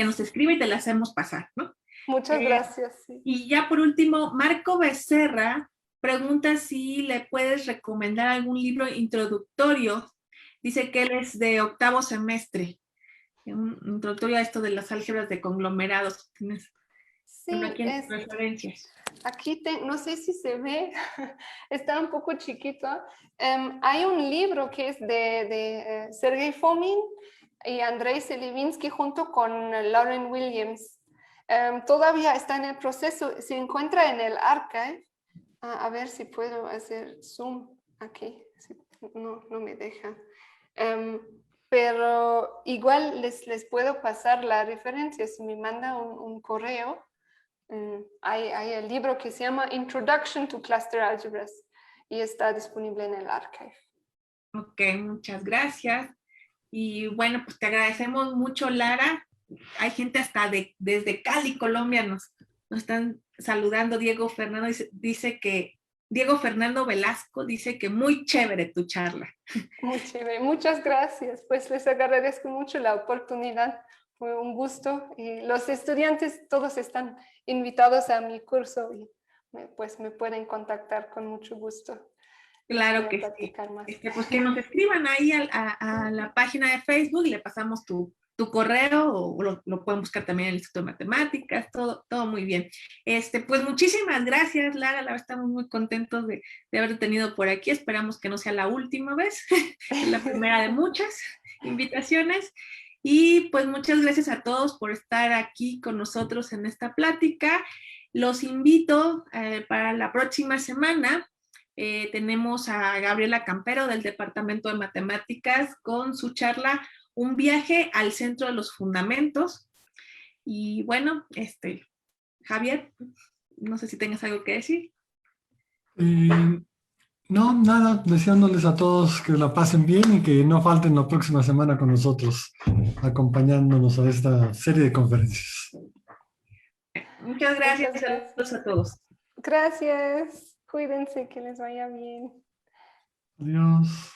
nos escriba y te la hacemos pasar, ¿no? Muchas gracias. Sí. Y ya por último, Marco Becerra pregunta si le puedes recomendar algún libro introductorio. Dice que él es de 8º semestre. Un introductorio a esto de las álgebras de conglomerados. ¿Tienes aquí en tus referencias? Aquí no sé si se ve, está un poco chiquito. Hay un libro que es de Sergei Fomin y Andrei Selivinsky junto con Lauren Williams. Todavía está en el proceso, se encuentra en el archive. A ver si puedo hacer zoom aquí. No me deja. Pero igual les puedo pasar la referencia si me manda un correo. Hay el libro que se llama Introduction to Cluster Algebras y está disponible en el archive. Ok, muchas gracias. Y bueno, pues te agradecemos mucho, Lara. Hay gente hasta desde Cali, Colombia, nos están saludando. Diego Fernando Velasco dice que muy chévere tu charla. Muy chévere, muchas gracias. Pues les agradezco mucho la oportunidad. Fue un gusto y los estudiantes todos están invitados a mi curso y pues me pueden contactar con mucho gusto. Claro que sí. Pues que nos escriban ahí a la página de Facebook y le pasamos tu correo o lo pueden buscar también en el Instituto de Matemáticas, todo muy bien. Pues muchísimas gracias, Lara, la verdad estamos muy contentos de haberte tenido por aquí, esperamos que no sea la última vez, es la primera de muchas invitaciones. Y pues muchas gracias a todos por estar aquí con nosotros en esta plática. Los invito para la próxima semana. Tenemos a Gabriela Campero del Departamento de Matemáticas con su charla Un viaje al centro de los fundamentos. Y bueno, Javier, no sé si tengas algo que decir. No, nada, deseándoles a todos que la pasen bien y que no falten la próxima semana con nosotros, acompañándonos a esta serie de conferencias. Muchas gracias, saludos a todos. Gracias, cuídense, que les vaya bien. Adiós.